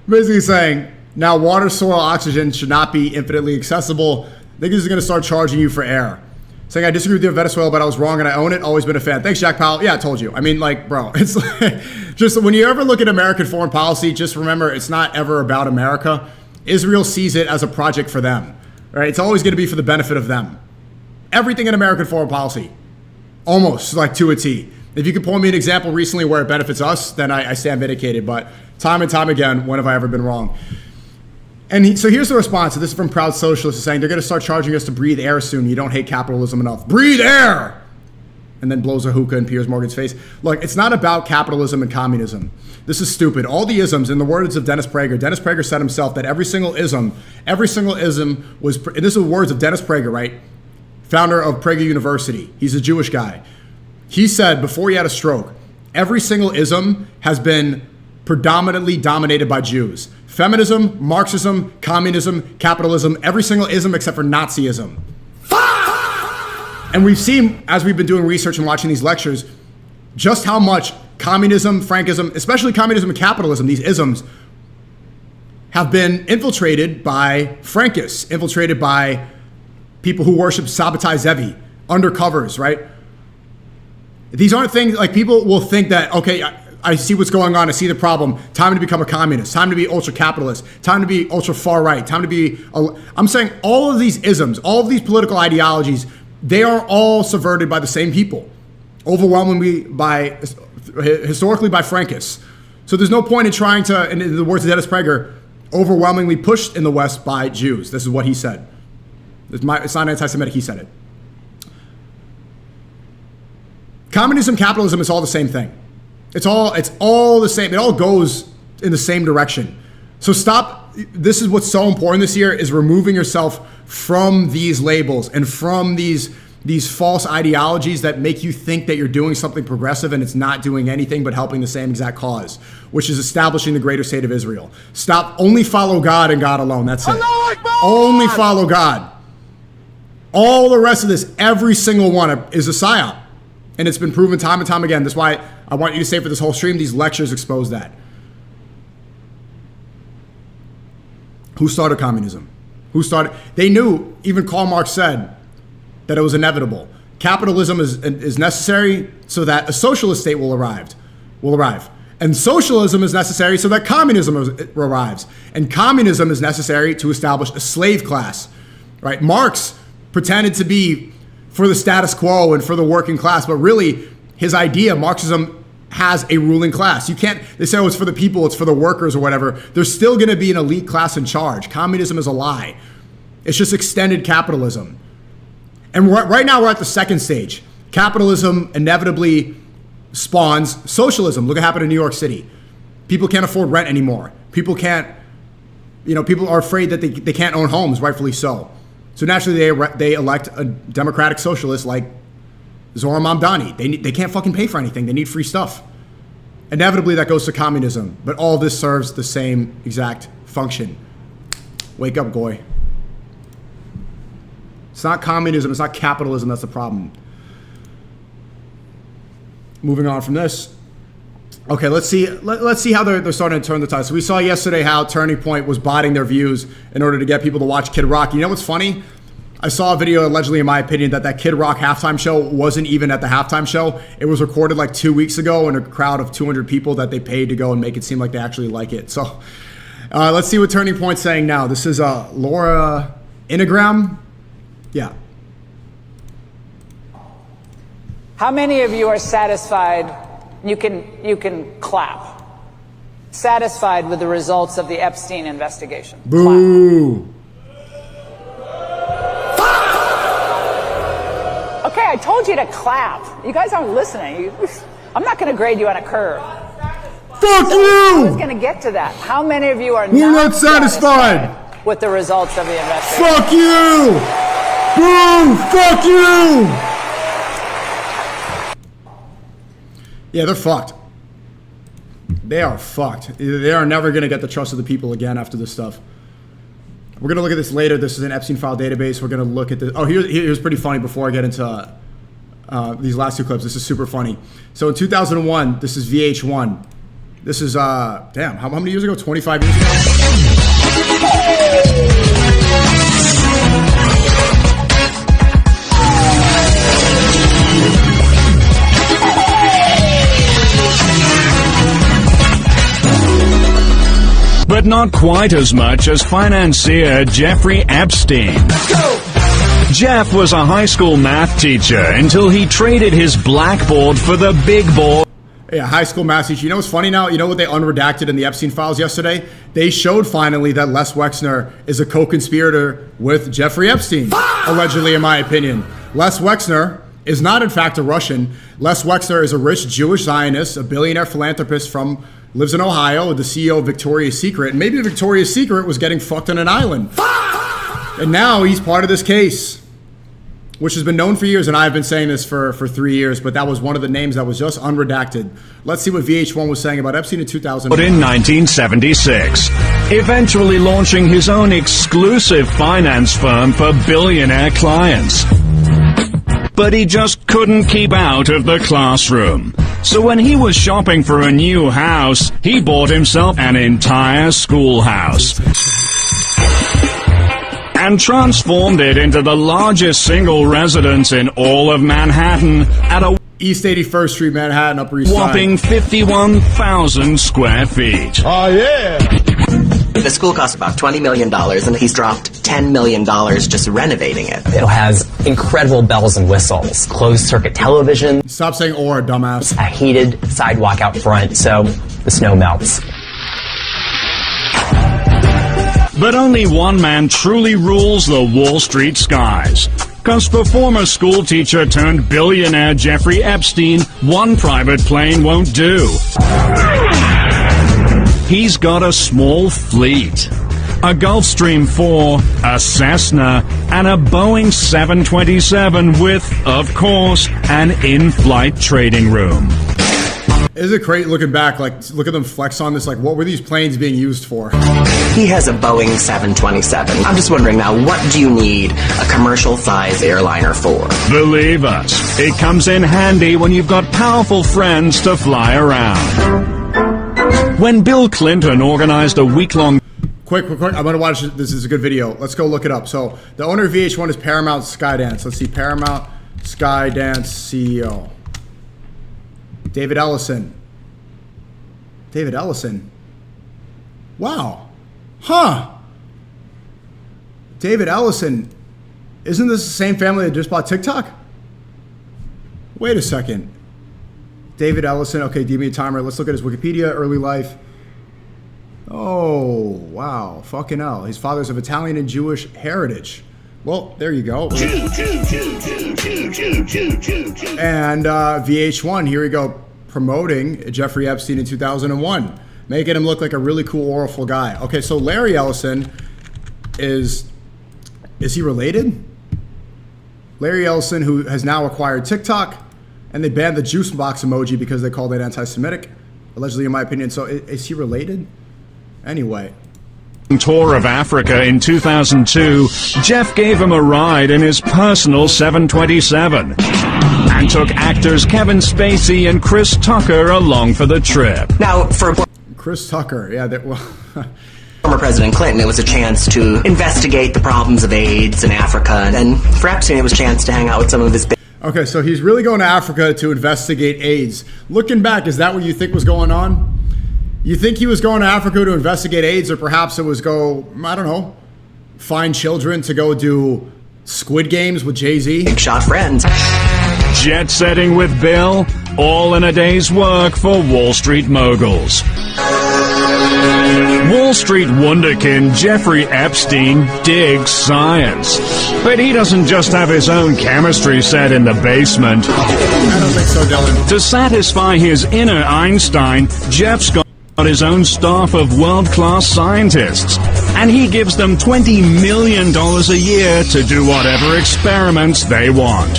Basically saying now water, soil, oxygen should not be infinitely accessible. Niggas are going to start charging you for air. Saying I disagree with you in Venezuela, but I was wrong and I own it. Always been a fan. Thanks, Jack Powell. Yeah, I told you. I mean, like, bro, it's like, just when you ever look at American foreign policy, just remember it's not ever about America. Israel sees it as a project for them. Right? It's always going to be for the benefit of them. Everything in American foreign policy, almost like to a T. If you could point me an example recently where it benefits us, then I stand vindicated. But time and time again, when have I ever been wrong? And so here's the response. So this is from Proud Socialists saying they're going to start charging us to breathe air soon. You don't hate capitalism enough. Breathe air! And then blows a hookah in Piers Morgan's face. Look, it's not about capitalism and communism. This is stupid. All the isms, in the words of Dennis Prager said himself that every single ism was, and this are words of Dennis Prager, right? Founder of Prager University. He's a Jewish guy. He said before he had a stroke, every single ism has been predominantly dominated by Jews. Feminism, Marxism, communism, capitalism, every single ism except for Nazism. And we've seen, as we've been doing research and watching these lectures, just how much communism, Frankism, especially communism and capitalism, these isms, have been infiltrated by Frankists, infiltrated by people who worship Sabbatai Zevi, undercovers, right? These aren't things, like people will think that, okay, I see what's going on, I see the problem, time to become a communist, time to be ultra-capitalist, time to be ultra-far-right, time to be, I'm saying all of these isms, all of these political ideologies, they are all subverted by the same people, overwhelmingly historically by Frankists. So there's no point in trying to, in the words of Dennis Prager, overwhelmingly pushed in the West by Jews. This is what he said. It's not anti-Semitic, he said it. Communism, capitalism, is all the same thing. It's all the same. It all goes in the same direction. So stop. This is what's so important this year is removing yourself from these labels and from these false ideologies that make you think that you're doing something progressive and it's not doing anything but helping the same exact cause, which is establishing the greater state of Israel. Stop. Only follow God and God alone. That's it. Only follow God. All the rest of this, every single one is a psyop. And it's been proven time and time again. That's why I want you to stay for this whole stream. These lectures expose that. Who started communism? Who started? They knew, even Karl Marx said that it was inevitable. Capitalism is necessary so that a socialist state will arrive. And socialism is necessary so that communism arrives. And communism is necessary to establish a slave class. Right? Marx pretended to be for the status quo and for the working class, but really his idea, Marxism, has a ruling class. You can't, they say, oh, it's for the people, it's for the workers or whatever. There's still going to be an elite class in charge. Communism is a lie. It's just extended capitalism. And right now we're at the second stage. Capitalism inevitably spawns socialism. Look what happened in New York City. People can't afford rent anymore. People can't, people are afraid that they can't own homes, rightfully so. So naturally they elect a democratic socialist like Zohran Mamdani. They can't fucking pay for anything. They need free stuff. Inevitably that goes to communism, but all this serves the same exact function. Wake up, Goy. It's not communism, it's not capitalism that's the problem. Moving on from this. Okay, let's see how they're starting to turn the tide. So we saw yesterday how Turning Point was botting their views in order to get people to watch Kid Rock. You know what's funny? I saw a video, allegedly in my opinion, that Kid Rock halftime show wasn't even at the halftime show. It was recorded like 2 weeks ago in a crowd of 200 people that they paid to go and make it seem like they actually like it. So let's see what Turning Point's saying now. This is Laura Inagram. Yeah. How many of you are satisfied? You can clap. Satisfied with the results of the Epstein investigation? Boo. Clap. Okay, I told you to clap. You guys aren't listening. I'm not going to grade you on a curve. Fuck you! I was going to get to that. How many of you are not satisfied with the results of the investigation? Fuck you! Boo! Fuck you! Yeah, they're fucked. They are fucked. They are never going to get the trust of the people again after this stuff. We're going to look at this later. This is an Epstein file database. We're going to look at this. Oh, here's pretty funny before I get into these last two clips. This is super funny. So in 2001, this is VH1. This is, damn, how many years ago? 25 years ago? But not quite as much as financier Jeffrey Epstein. Let's go! Jeff was a high school math teacher until he traded his blackboard for the big board. Yeah, high school math teacher. You know what's funny now? You know what they unredacted in the Epstein files yesterday? They showed finally that Les Wexner is a co-conspirator with Jeffrey Epstein, allegedly, in my opinion. Les Wexner is not, in fact, a Russian. Les Wexner is a rich Jewish Zionist, a billionaire philanthropist lives in Ohio, the CEO of Victoria's Secret. And maybe Victoria's Secret was getting fucked on an island. And now he's part of this case, which has been known for years. And I've been saying this for 3 years, but that was one of the names that was just unredacted. Let's see what VH1 was saying about Epstein in 2000. But in 1976, eventually launching his own exclusive finance firm for billionaire clients. But he just couldn't keep out of the classroom. So when he was shopping for a new house, he bought himself an entire schoolhouse and transformed it into the largest single residence in all of Manhattan at a East 81st Street, Manhattan, Upper East Side. Whopping 51,000 square feet. Oh, yeah. The school cost about $20 million, and he's dropped $10 million just renovating it. It has incredible bells and whistles, closed-circuit television. Stop saying "or," dumbass. A heated sidewalk out front, so the snow melts. But only one man truly rules the Wall Street skies. Because for former school teacher turned billionaire Jeffrey Epstein, one private plane won't do. He's got a small fleet. A Gulfstream 4, a Cessna, and a Boeing 727 with, of course, an in-flight trading room. Is it great looking back? Like, look at them flex on this. Like, what were these planes being used for? He has a Boeing 727. I'm just wondering now, what do you need a commercial-size airliner for? Believe us, it comes in handy when you've got powerful friends to fly around. When Bill Clinton organized a week-long... Quick. I'm going to watch it. This is a good video. Let's go look it up. So, the owner of VH1 is Paramount Skydance. Let's see. Paramount Skydance CEO. David Ellison. David Ellison. Wow. Huh. David Ellison. Isn't this the same family that just bought TikTok? Wait a second. David Ellison. Okay, give me a timer. Let's look at his Wikipedia, early life. Oh, wow. Fucking hell. His father's of Italian and Jewish heritage. Well, there you go. And VH1, here we go, promoting Jeffrey Epstein in 2001. making him look like a really cool, awful guy. Okay, so Larry Ellison is he related? Larry Ellison, who has now acquired TikTok, and they banned the juice box emoji because they called it anti-Semitic, allegedly, in my opinion. So is he related? Anyway. Tour of Africa in 2002, Jeff gave him a ride in his personal 727 and took actors Kevin Spacey and Chris Tucker along for the trip. Now, for Chris Tucker, yeah, former President Clinton, it was a chance to investigate the problems of AIDS in Africa, and for Epstein, it was a chance to hang out with some of his big... Okay, so he's really going to Africa to investigate AIDS. Looking back, is that what you think was going on? You think he was going to Africa to investigate AIDS, or perhaps it was find children to go do Squid Games with Jay-Z? Big shot friends. Jet setting with Bill, all in a day's work for Wall Street moguls. Wall Street wunderkind Jeffrey Epstein digs science. But he doesn't just have his own chemistry set in the basement. I don't think so, Dylan. To satisfy his inner Einstein, Jeff's got his own staff of world-class scientists, and he gives them $20 million a year to do whatever experiments they want.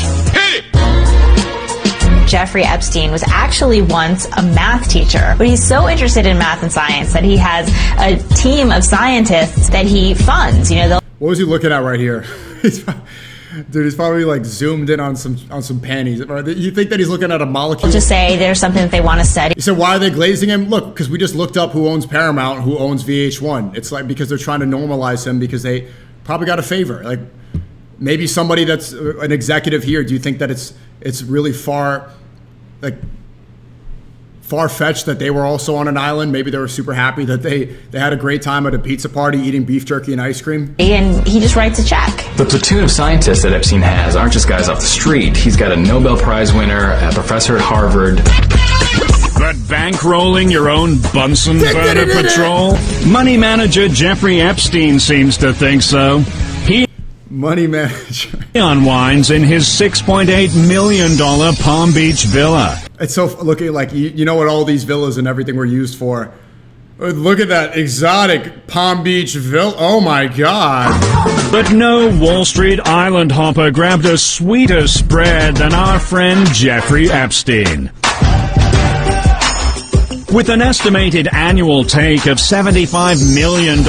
Jeffrey Epstein was actually once a math teacher, but he's so interested in math and science that he has a team of scientists that he funds. What was he looking at right here? Dude, he's probably like zoomed in on some panties. You think that he's looking at a molecule? Just say there's something that they want to study. You said, why are they glazing him? Look, because we just looked up who owns Paramount, who owns VH1. It's like because they're trying to normalize him because they probably got a favor. Like maybe somebody that's an executive here. Do you think that it's really far-fetched that they were also on an island? Maybe they were super happy that they had a great time at a pizza party eating beef jerky and ice cream. And he just writes a check. The platoon of scientists that Epstein has aren't just guys off the street. He's got a Nobel Prize winner, a professor at Harvard. But bankrolling your own Bunsen burner patrol? Money manager Jeffrey Epstein seems to think so. Money manager. He unwinds in his $6.8 million Palm Beach villa. It's so looking like you know what all these villas and everything were used for. Look at that exotic Palm Beach villa. Oh my God. But no Wall Street island hopper grabbed a sweeter spread than our friend Jeffrey Epstein. With an estimated annual take of $75 million,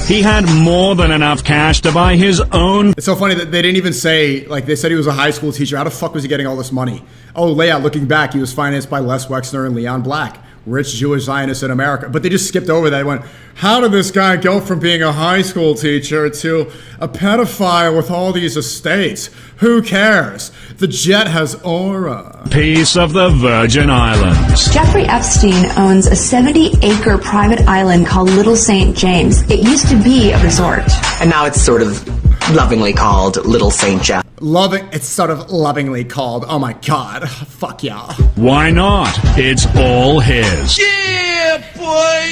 he had more than enough cash to buy his own. It's so funny that they didn't even say, like they said he was a high school teacher. How the fuck was he getting all this money? Oh, layout, looking back, he was financed by Les Wexner and Leon Black, rich Jewish Zionists in America. But they just skipped over that. They went, how did this guy go from being a high school teacher to a pedophile with all these estates? Who cares? The jet has aura. Piece of the Virgin Islands. Jeffrey Epstein owns a 70-acre private island called Little St. James. It used to be a resort. And now it's sort of lovingly called Little St. Jeff. It's sort of lovingly called, oh my God, fuck yeah. Why not? It's all his. Yeah, boy!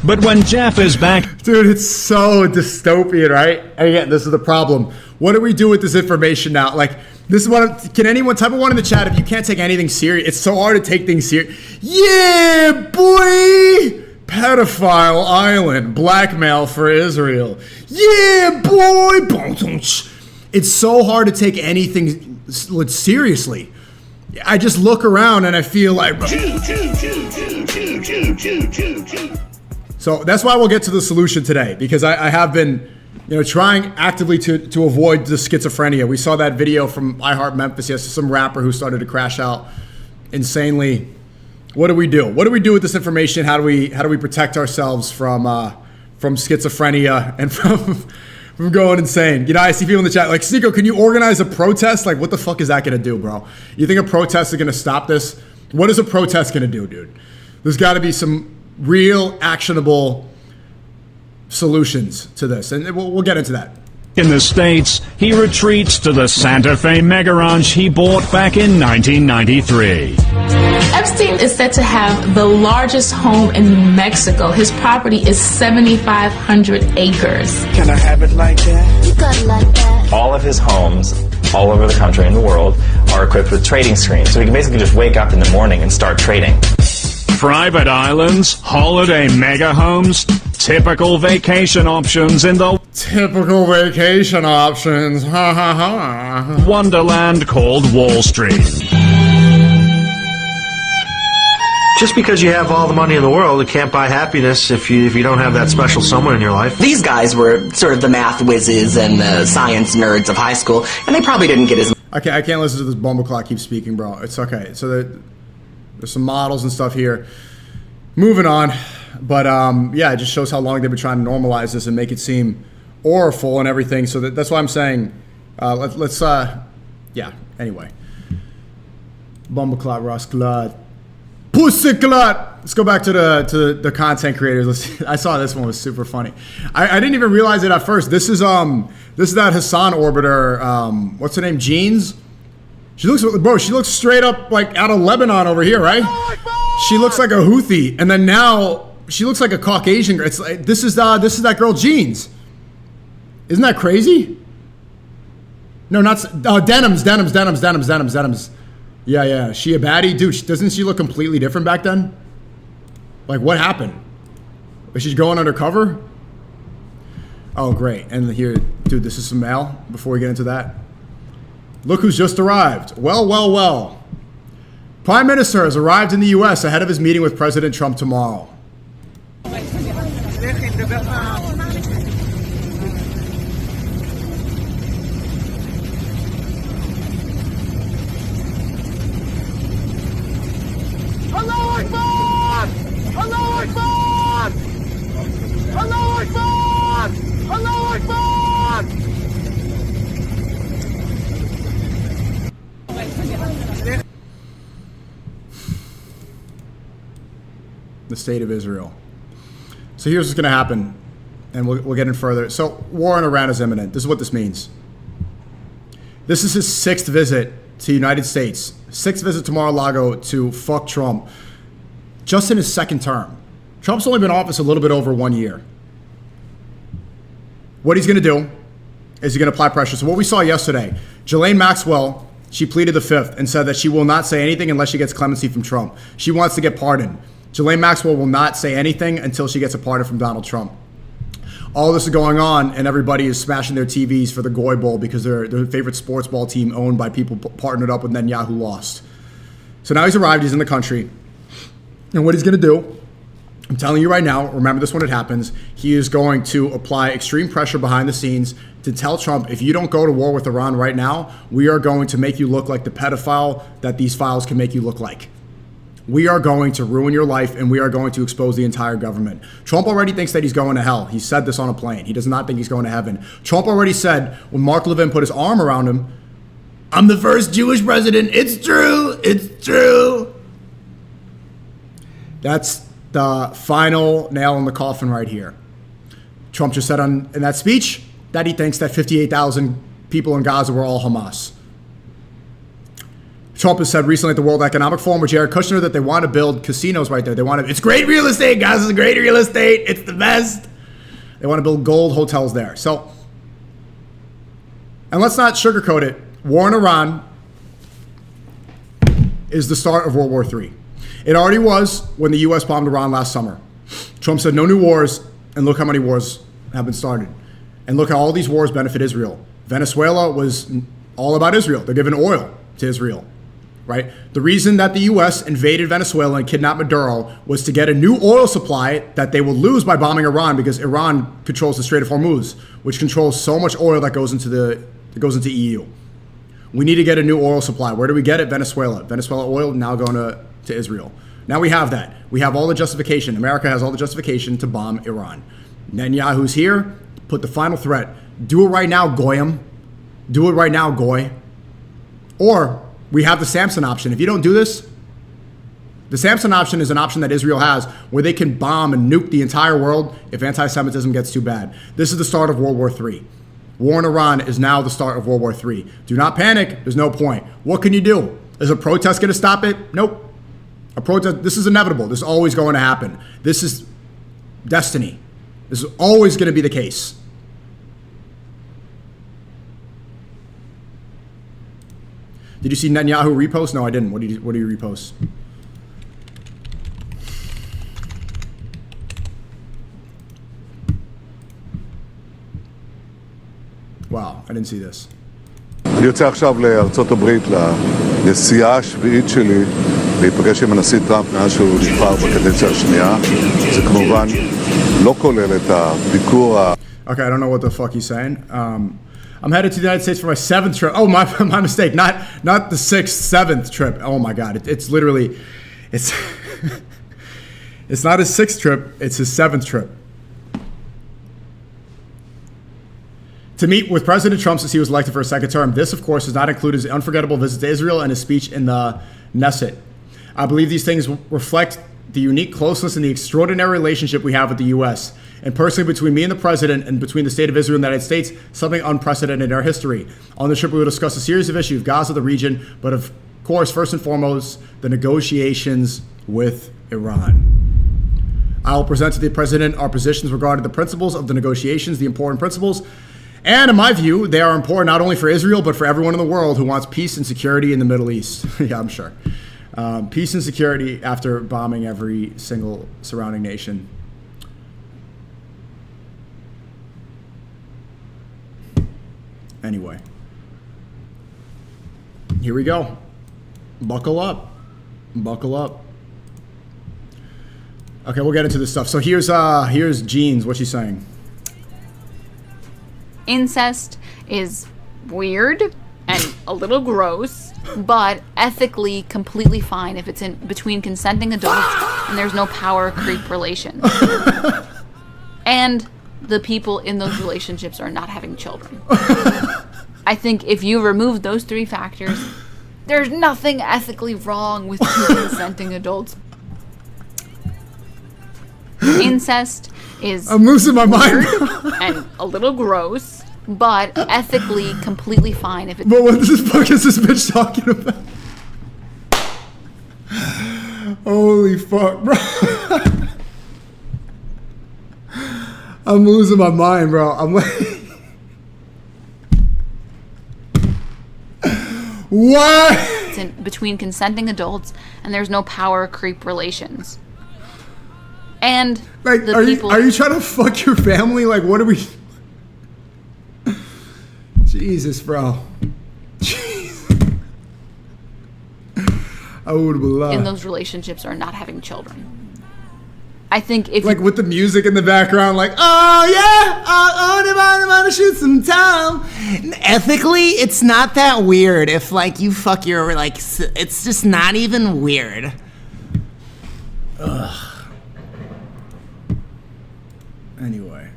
But when Jeff is back... Dude, it's so dystopian, right? And again, this is the problem. What do we do with this information now? Like, this is what... Can anyone type of one in the chat if you can't take anything serious? It's so hard to take things serious. Yeah, boy! Pedophile island. Blackmail for Israel. Yeah, boy! It's so hard to take anything seriously. I just look around and I feel like... So that's why we'll get to the solution today, because I have been, trying actively to avoid the schizophrenia. We saw that video from I Heart Memphis yesterday, some rapper who started to crash out insanely. What do we do? What do we do with this information? How do we protect ourselves from schizophrenia and from going insane? I see people in the chat like, SNEAKO, can you organize a protest? Like, what the fuck is that gonna do, bro? You think a protest is gonna stop this? What is a protest gonna do, dude? There's got to be some real actionable solutions to this, and we'll get into that. In the States, he retreats to the Santa Fe mega ranch he bought back in 1993. Epstein is said to have the largest home in New Mexico. His property is 7,500 acres. Can I have it like that? You got it like that. All of his homes all over the country and the world are equipped with trading screens. So he can basically just wake up in the morning and start trading. Private islands, holiday mega homes, typical vacation options in the typical vacation options. Ha ha ha. wonderland called Wall Street. Just because you have all the money in the world, it can't buy happiness if you don't have that special someone in your life. These guys were sort of the math whizzes and the science nerds of high school, and they probably didn't get as... Okay, I can't listen to this bumbleclock keep speaking, bro. It's okay. So there's some models and stuff here. Moving on. But yeah, it just shows how long they've been trying to normalize this and make it seem awful and everything. So that's why I'm saying, let's yeah, anyway. Bumbleclot, Ross Clout. Pussy Clout. Let's go back to the content creators. I saw this one was super funny. I didn't even realize it at first. This is that Hassan orbiter. What's her name? Jeans. She looks straight up like out of Lebanon over here, right? She looks like a Houthi, and then now she looks like a Caucasian girl. It's like this is that girl Jeans. Isn't that crazy? No, not denims. Yeah. She a baddie? Dude, doesn't she look completely different back then? Like, what happened? Was she going undercover? Oh, great. And here, dude, this is some mail before we get into that. Look who's just arrived. Well. Prime Minister has arrived in the U.S. ahead of his meeting with President Trump tomorrow. The state of Israel. So here's what's going to happen, and we'll get in further. So war in Iran is imminent. This is what this means. This is his 6th visit to the United States. 6th visit to Mar-a-Lago to fuck Trump. Just in his 2nd term. Trump's only been in office a little bit over 1 year. What he's going to do is he's going to apply pressure. So what we saw yesterday, Ghislaine Maxwell, she pleaded the 5th and said that she will not say anything unless she gets clemency from Trump. She wants to get pardoned. Ghislaine Maxwell will not say anything until she gets a pardon from Donald Trump. All this is going on, and everybody is smashing their TVs for the Goy Bowl because their favorite sports ball team owned by people partnered up with Netanyahu lost. So now he's arrived, he's in the country. And what he's going to do, I'm telling you right now, remember this when it happens, he is going to apply extreme pressure behind the scenes to tell Trump, if you don't go to war with Iran right now, we are going to make you look like the pedophile that these files can make you look like. We are going to ruin your life, and we are going to expose the entire government. Trump already thinks that he's going to hell. He said this on a plane. He does not think he's going to heaven. Trump already said, when Mark Levin put his arm around him, I'm the first Jewish president. It's true. It's true. That's the final nail in the coffin right here. Trump just said in that speech that he thinks that 58,000 people in Gaza were all Hamas. Trump has said recently at the World Economic Forum with Jared Kushner that they want to build casinos right there. It's great real estate, guys. It's great real estate. It's the best. They want to build gold hotels there. So, and let's not sugarcoat it. War in Iran is the start of World War III. It already was when the U.S. bombed Iran last summer. Trump said no new wars, and look how many wars have been started. And look how all these wars benefit Israel. Venezuela was all about Israel. They're giving oil to Israel. Right? The reason that the U.S. invaded Venezuela and kidnapped Maduro was to get a new oil supply that they will lose by bombing Iran, because Iran controls the Strait of Hormuz, which controls so much oil that goes into EU. We need to get a new oil supply. Where do we get it? Venezuela. Venezuela oil now going to Israel. Now we have that. We have all the justification. America has all the justification to bomb Iran. Netanyahu's here. Put the final threat. Do it right now, Goyim. Do it right now, Goy. Or we have the Samson option. If you don't do this, the Samson option is an option that Israel has where they can bomb and nuke the entire world if anti-Semitism gets too bad. This is the start of World War III. War in Iran is now the start of World War III. Do not panic. There's no point. What can you do? Is a protest going to stop it? Nope. A protest, this is inevitable. This is always going to happen. This is destiny. This is always going to be the case. Did you see Netanyahu repost? No, I didn't. What do you repost? Wow, I didn't see this. אני יוצא עכשיו לארצות הברית, לנסיעה השביעית שלי, להיפגש עם הנשיא טראמפ מאז שהוא נבחר בקדנציה השנייה. זה כמובן לא כולל את הביקור Okay, I don't know what the fuck he's saying. I'm headed to the United States for my 7th trip. Oh, my mistake. Not the 6th, 7th trip. Oh my God, it's literally, it's it's not his 6th trip. It's his 7th trip. To meet with President Trump since he was elected for a second term. This, of course, does not include his unforgettable visit to Israel and his speech in the Knesset. I believe these things reflect the unique closeness and the extraordinary relationship we have with the U.S. And personally, between me and the President and between the State of Israel and the United States, something unprecedented in our history. On the trip, we will discuss a series of issues, Gaza, the region, but of course, first and foremost, the negotiations with Iran. I will present to the President our positions regarding the principles of the negotiations, the important principles. And in my view, they are important not only for Israel, but for everyone in the world who wants peace and security in the Middle East. Yeah, I'm sure. Peace and security after bombing every single surrounding nation. Anyway. Here we go. Buckle up. Buckle up. Okay, we'll get into this stuff. So here's Jeans. What's she saying? Incest is weird and a little gross, but ethically completely fine if it's in between consenting adults and there's no power creep relations. And the people in those relationships are not having children. I think if you remove those three factors, there's nothing ethically wrong with two consenting adults. Incest is I'm losing my mind and a little gross, but ethically completely fine if it's. But what the fuck is this bitch talking about? Holy fuck, bro. I'm losing my mind, bro. I'm like, what? It's in between consenting adults and there's no power creep relations. And like, the are people. Are you trying to fuck your family? Like, what are we? Jesus, bro. Jeez. I would believe. In those relationships are not having children. I think if like with the music in the background, like, oh yeah, I want to shoot some time. Ethically, it's not that weird if like you fuck your like. It's just not even weird. Ugh. Anyway.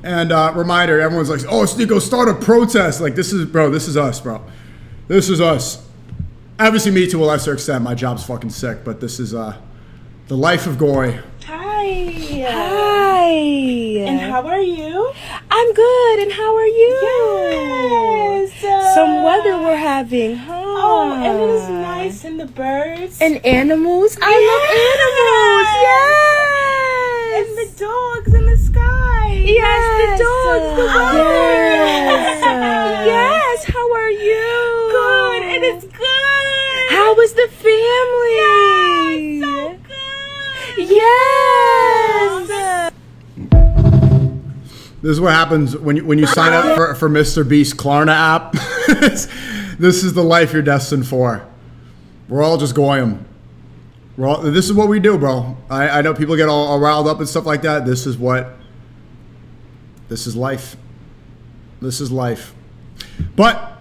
And reminder, everyone's like, oh, SNEAKO, start a protest. Like, this is, bro, this is us, bro. This is us. Obviously, me to a lesser extent. My job's fucking sick, but this is the life of Goy. Hi. Hi. And how are you? I'm good. And how are you? Yes. Some weather we're having, huh? Oh, and it is nice. And the birds. And animals. I love animals. Yes. And the dogs in the sky. Yes, the dogs. The weather. Yes. How are you? Good. And it's good. How is the family? Yes, so good. Yes. This is what happens when you sign up for MrBeast Klarna app. This is the life you're destined for. We're all just goyim. This is what we do, bro. I know people get all riled up and stuff like that. This is life. This is life. But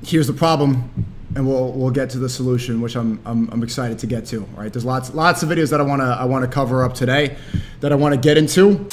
here's the problem, and we'll get to the solution, which I'm excited to get to. All right, there's lots of videos that I want to cover up today that I want to get into.